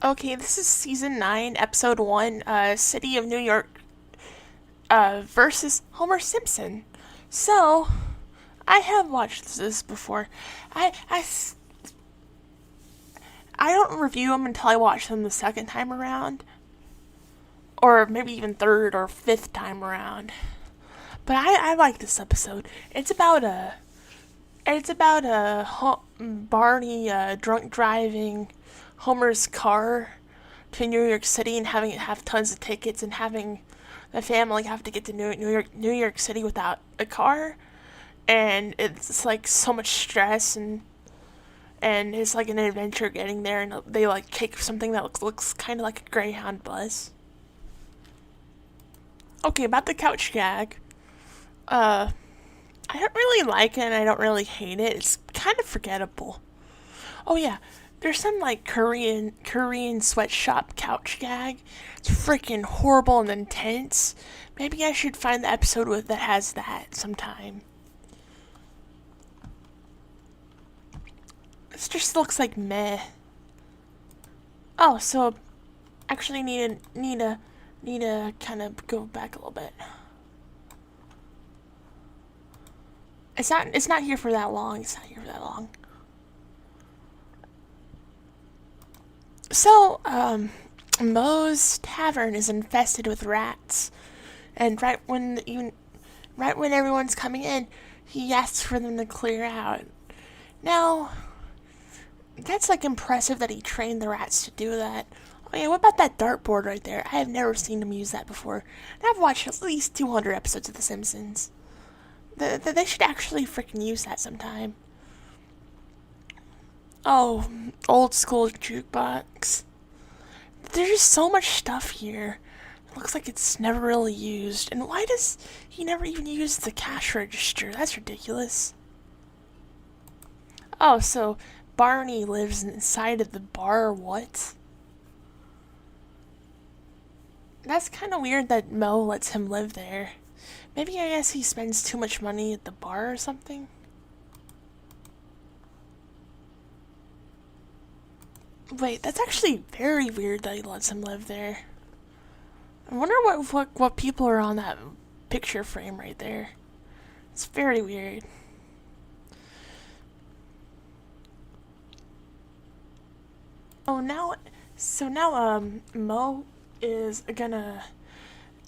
Okay, this is season 9, episode 1, City of New York, versus Homer Simpson. So, I have watched this before. I, I, I don't review them until I watch them the second time around, or maybe even third or fifth time around. But I like this episode. It's about Barney drunk driving Homer's car to New York City and having it have tons of tickets and having the family have to get to New York City without a car, and it's like so much stress and it's like an adventure getting there, and they like take something that looks kind of like a Greyhound bus. Okay, about the couch gag. Uh, I don't really like it and I don't really hate it. It's kind of forgettable. Oh yeah, there's some like Korean sweatshop couch gag. It's freaking horrible and intense. Maybe I should find the episode that has that sometime. This just looks like meh. Oh, so actually need to kind of go back a little bit. It's not here for that long. It's not here for that long. So, Moe's tavern is infested with rats, and right when everyone's coming in, he asks for them to clear out. Now, that's like impressive that he trained the rats to do that. Oh yeah, what about that dartboard right there? I have never seen him use that before. And I've watched at least 200 episodes of The Simpsons. They should actually freaking use that sometime. Oh, old school jukebox. There's just so much stuff here. It looks like it's never really used. And why does he never even use the cash register? That's ridiculous. Oh, so Barney lives inside of the bar or what? That's kind of weird that Mo lets him live there. Maybe I guess he spends too much money at the bar or something? Wait, that's actually very weird that he lets him live there. I wonder what people are on that picture frame right there. It's very weird. Oh, now Mo is gonna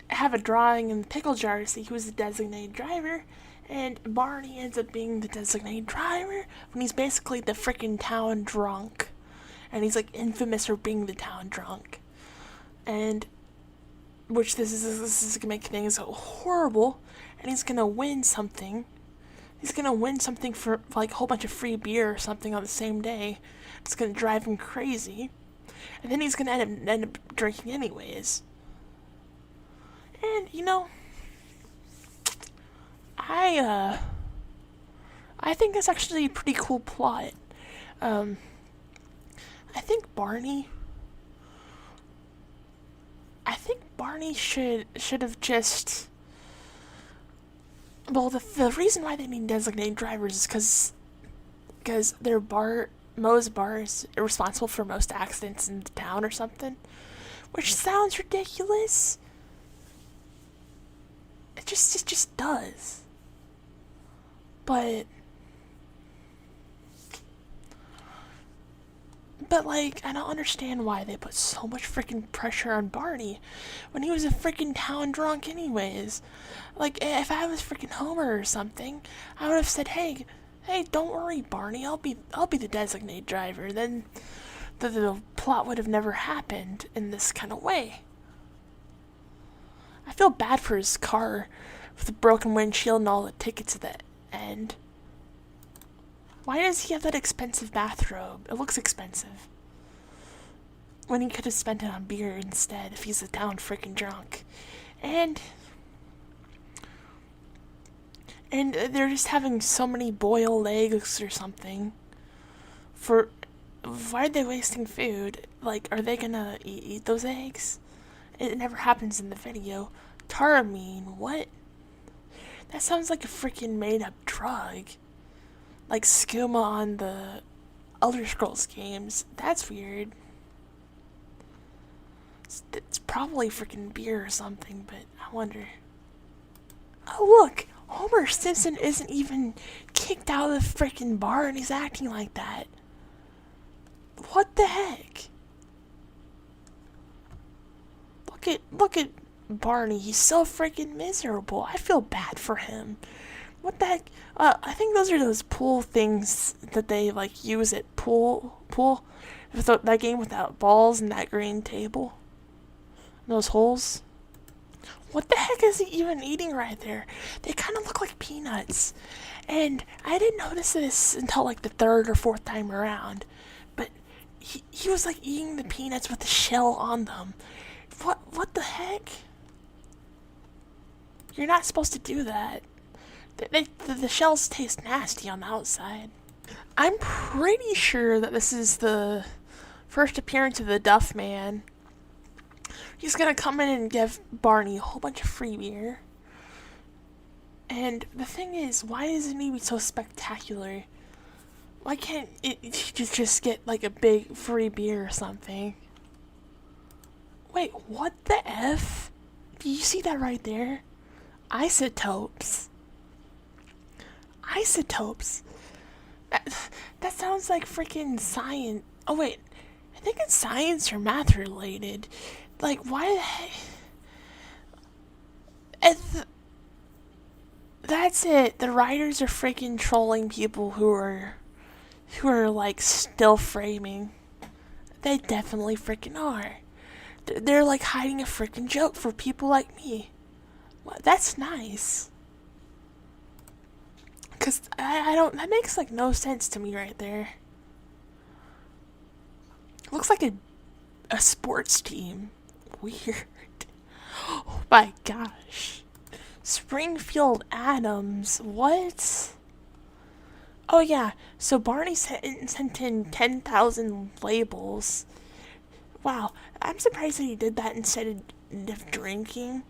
have a drawing in the pickle jar to see who's the designated driver, and Barney ends up being the designated driver when he's basically the freaking town drunk, and he's like infamous for being the town drunk, and which this is gonna make things horrible, and he's gonna win something. He's gonna win something for like a whole bunch of free beer or something on the same day. It's gonna drive him crazy, and then he's gonna end up drinking anyways. And I I think that's actually a pretty cool plot. Um, I think Barney. I think Barney should have just. Well, the reason why they need designated drivers is because their bar Moe's bar is responsible for most accidents in the town or something, which sounds ridiculous. It just does. But like I don't understand why they put so much freaking pressure on Barney when he was a freaking town drunk anyways. Like if I was freaking Homer or something, I would have said, "Hey, don't worry, Barney. I'll be the designated driver." Then the plot would have never happened in this kind of way. I feel bad for his car with the broken windshield and all the tickets at the end. Why does he have that expensive bathrobe? It looks expensive. When he could have spent it on beer instead if he's a down freaking drunk. And they're just having so many boiled eggs or something. For why are they wasting food? Like, are they gonna eat those eggs? It never happens in the video. Taramine, what? That sounds like a freaking made up drug. Like skooma on the Elder Scrolls games. That's weird. It's probably freaking beer or something, but I wonder. Oh, look! Homer Simpson isn't even kicked out of the freaking bar and he's acting like that. What the heck? Look at Barney. He's so freaking miserable. I feel bad for him. What the heck? I think those are those pool things that they like use at pool. That game without balls and that green table. Those holes. What the heck is he even eating right there? They kind of look like peanuts. And I didn't notice this until like the third or fourth time around. But he was like eating the peanuts with the shell on them. What the heck? You're not supposed to do that. The shells taste nasty on the outside. I'm pretty sure that this is the first appearance of the Duff Man. He's gonna come in and give Barney a whole bunch of free beer. And the thing is, why does it need to be so spectacular? Why can't it just get like a big free beer or something? Wait, what the F? Do you see that right there? Isotopes. Isotopes. That sounds like freaking science. Oh wait, I think it's science or math related. Like, why the heck? That's it. The writers are freaking trolling people who are like still framing. They definitely freaking are. They're like hiding a freaking joke for people like me. Well, that's nice. Cause I don't. That makes like no sense to me right there. Looks like a sports team. Weird. Oh my gosh. Springfield Adams. What? Oh yeah. So Barney sent in 10,000 labels. Wow. I'm surprised that he did that instead of drinking.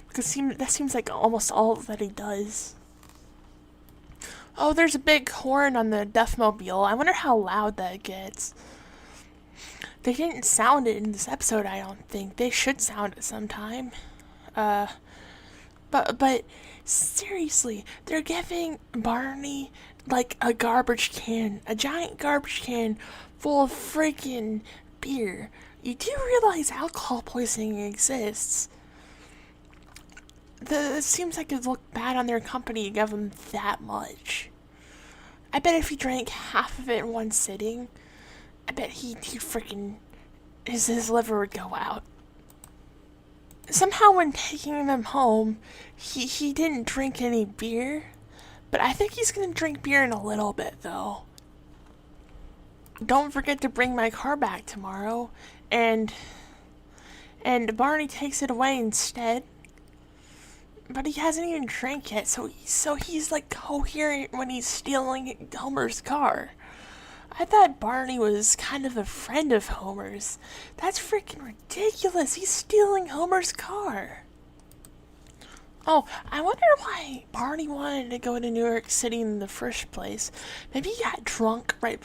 Because that seems like almost all that he does. Oh, there's a big horn on the Duffmobile. I wonder how loud that gets. They didn't sound it in this episode, I don't think. They should sound it sometime. But seriously, they're giving Barney like a garbage can, a giant garbage can full of freaking beer. You do realize alcohol poisoning exists. It seems like it would look bad on their company to give them that much. I bet if he drank half of it in one sitting, I bet he freaking his liver would go out. Somehow when taking them home, he didn't drink any beer, but I think he's gonna drink beer in a little bit though. Don't forget to bring my car back tomorrow, and Barney takes it away instead. But he hasn't even drank yet, so he's like coherent when he's stealing Homer's car. I thought Barney was kind of a friend of Homer's. That's freaking ridiculous. He's stealing Homer's car. Oh, I wonder why Barney wanted to go to New York City in the first place. Maybe he got drunk right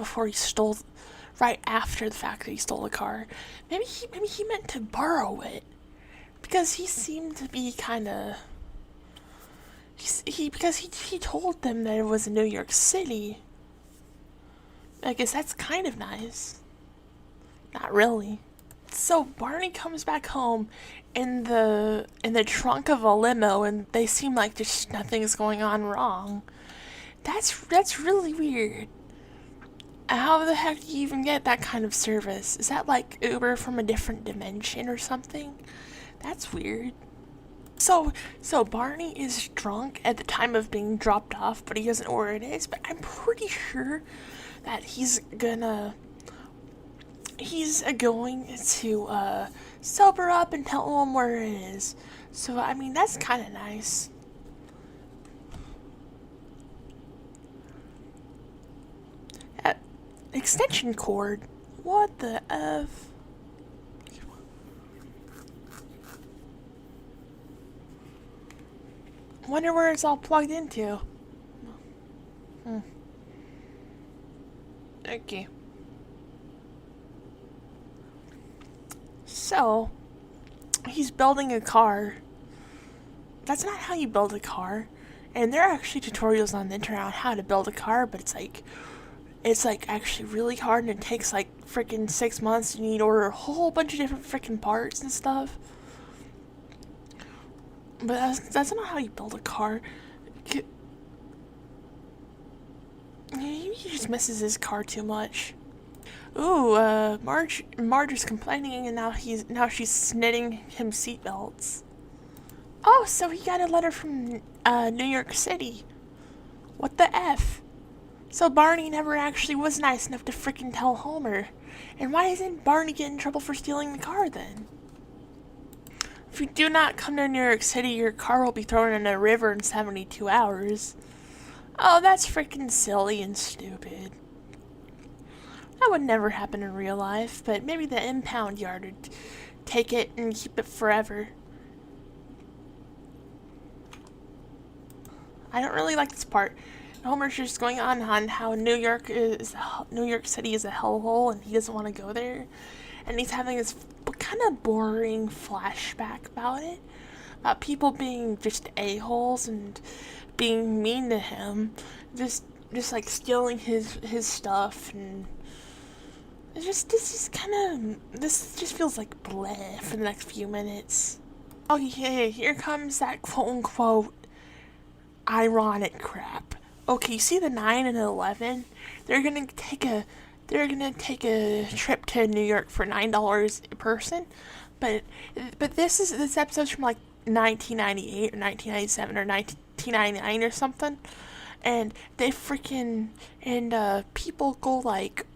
after the fact that he stole the car. Maybe he meant to borrow it. Because he seemed to be kind of... Because he told them that it was in New York City. I guess that's kind of nice. Not really. So Barney comes back home in the trunk of a limo, and they seem like just nothing's going on wrong. That's really weird. How the heck do you even get that kind of service? Is that like Uber from a different dimension or something? That's weird. So Barney is drunk at the time of being dropped off, but he doesn't know where it is. But I'm pretty sure that he's going to sober up and tell him where it is. So I mean, that's kind of nice. Extension cord. What the F? Wonder where it's all plugged into. Okay. So, he's building a car. That's not how you build a car. And there are actually tutorials on the internet on how to build a car, but it's like actually really hard, and it takes like freaking 6 months. You need to order a whole bunch of different freaking parts and stuff. But that's not how you build a car. He just misses his car too much. Ooh, Marge is complaining, and now she's knitting him seatbelts. Oh, so he got a letter from New York City. What the F? So Barney never actually was nice enough to frickin' tell Homer. And why isn't Barney getting in trouble for stealing the car then? If you do not come to New York City, your car will be thrown in a river in 72 hours. Oh, that's freaking silly and stupid. That would never happen in real life, but maybe the impound yard would take it and keep it forever. I don't really like this part. Homer's just going on how New York City is a hellhole and he doesn't want to go there. And he's having this kind of boring flashback about it. About people being just a-holes and being mean to him. Just like stealing his stuff, and this just feels like bleh for the next few minutes. Oh yeah, here comes that quote unquote ironic crap. Okay, you see the 9 and 11? They're gonna take a trip to New York for $9 a person, but this episode's from like 1998 or 1997 or 1999 or something, and people go like,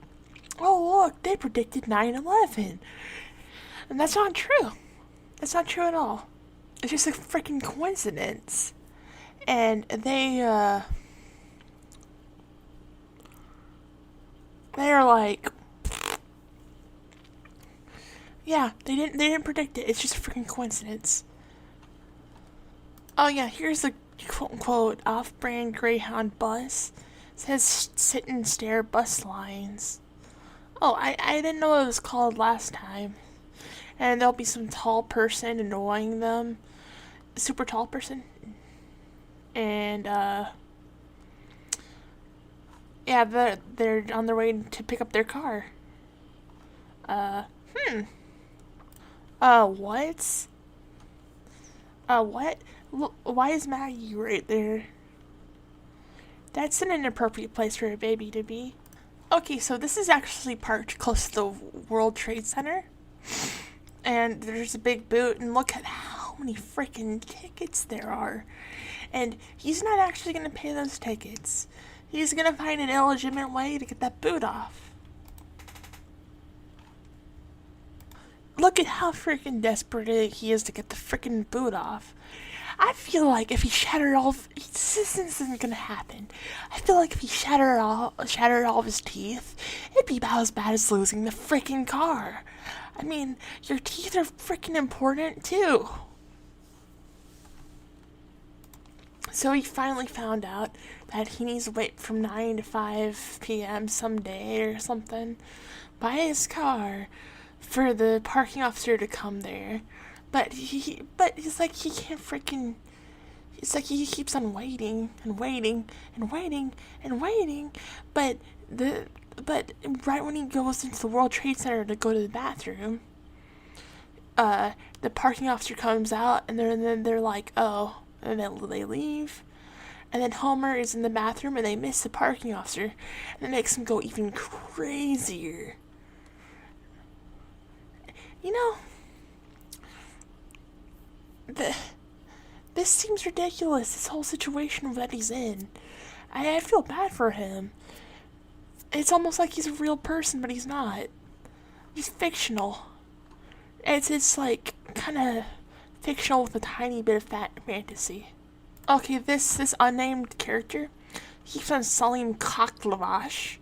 oh look, they predicted 9/11, and that's not true. That's not true at all. It's just a freaking coincidence, and they're like, yeah, they didn't predict it. It's just a freaking coincidence. Oh yeah, here's the quote-unquote off-brand Greyhound bus. It says sit and stare bus lines. Oh, I didn't know what it was called last time. And there'll be some tall person annoying them. Super tall person. And, yeah, they're on their way to pick up their car. What? What? Why is Maggie right there? That's an inappropriate place for a baby to be. Okay, so this is actually parked close to the World Trade Center. And there's a big boot, and look at how many freaking tickets there are. And he's not actually going to pay those tickets. He's going to find an illegitimate way to get that boot off. Look at how freaking desperate he is to get the freaking boot off. I feel like if he shattered all of, this isn't gonna happen. I feel like if he shattered all of his teeth, it'd be about as bad as losing the freaking car. I mean, your teeth are freaking important too. So he finally found out that he needs to wait from 9 to 5 p.m. someday or something by his car for the parking officer to come there. But it's like he can't freaking. It's like he keeps on waiting and waiting and waiting and waiting. But right when he goes into the World Trade Center to go to the bathroom, the parking officer comes out, and then they're like, oh, and then they leave. And then Homer is in the bathroom, and they miss the parking officer, and it makes him go even crazier. You know. This seems ridiculous, this whole situation that he's in. I feel bad for him. It's almost like he's a real person, but he's not. He's fictional. It's like kind of fictional with a tiny bit of fantasy. Okay, this unnamed character, he keeps on selling cock lavash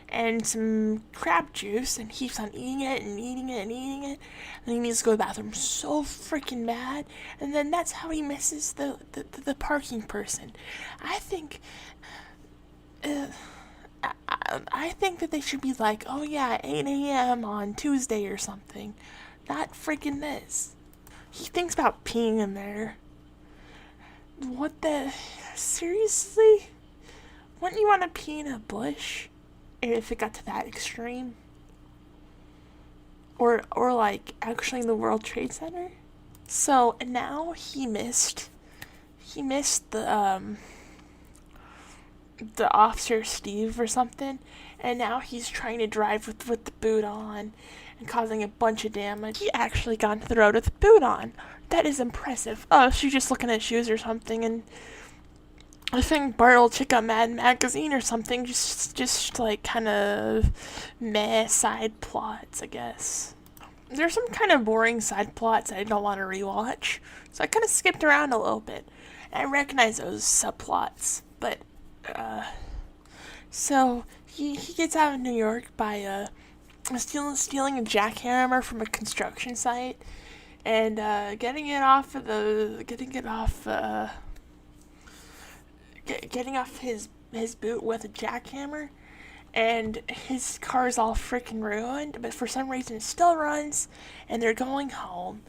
and some crab juice, and he keeps on eating it and eating it and eating it, and he needs to go to the bathroom so freaking bad, and then that's how he misses the parking person. I think I think that they should be like, oh yeah, 8 a.m. on Tuesday or something. not freaking this. He thinks about peeing in there. What the? Seriously? Wouldn't you want to pee in a bush if it got to that extreme? Or like actually in the World Trade Center? So now he missed the officer Steve or something, and now he's trying to drive with the boot on and causing a bunch of damage. He actually got into the road with the boot on. That is impressive. Oh, she's just looking at shoes or something, and I think Bart will check out Mad Magazine or something. Just like kind of meh side plots, I guess. There's some kind of boring side plots I don't want to rewatch, so I kind of skipped around a little bit. And I recognize those subplots, but so he gets out of New York by stealing a jackhammer from a construction site and getting off his boot with a jackhammer, and his car's all freaking ruined, but for some reason it still runs, and they're going home,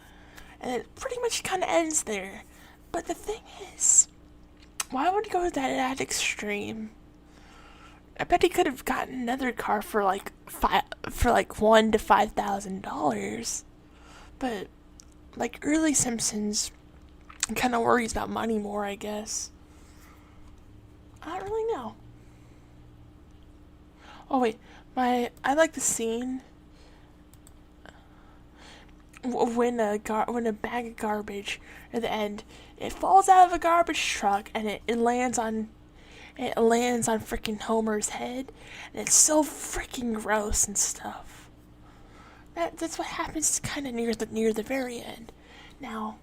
and it pretty much kind of ends there. But the thing is, why would he go that extreme? I bet he could have gotten another car for like $1,000 to $5,000. But like early Simpsons, kind of worries about money more, I guess. I don't really know. Oh wait, I like the scene when a bag of garbage at the end, it falls out of a garbage truck and it lands on freaking Homer's head, and it's so freaking gross and stuff. That's what happens kind of near the very end. Now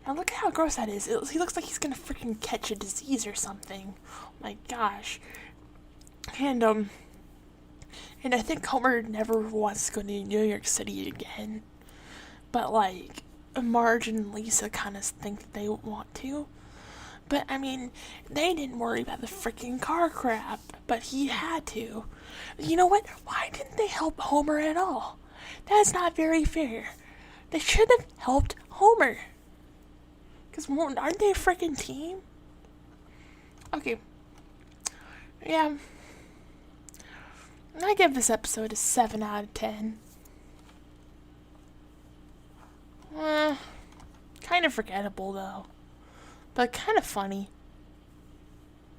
look at how gross that is. He looks like he's gonna freaking catch a disease or something. Oh my gosh. And I think Homer never wants to go to New York City again. But like Marge and Lisa kind of think that they want to. But I mean, they didn't worry about the freaking car crap, but he had to. You know what? Why didn't they help Homer at all? That's not very fair. They should have helped Homer. Because aren't they a freaking team? Okay. Yeah. I give this episode a 7 out of 10. Kind of forgettable, though. But kind of funny.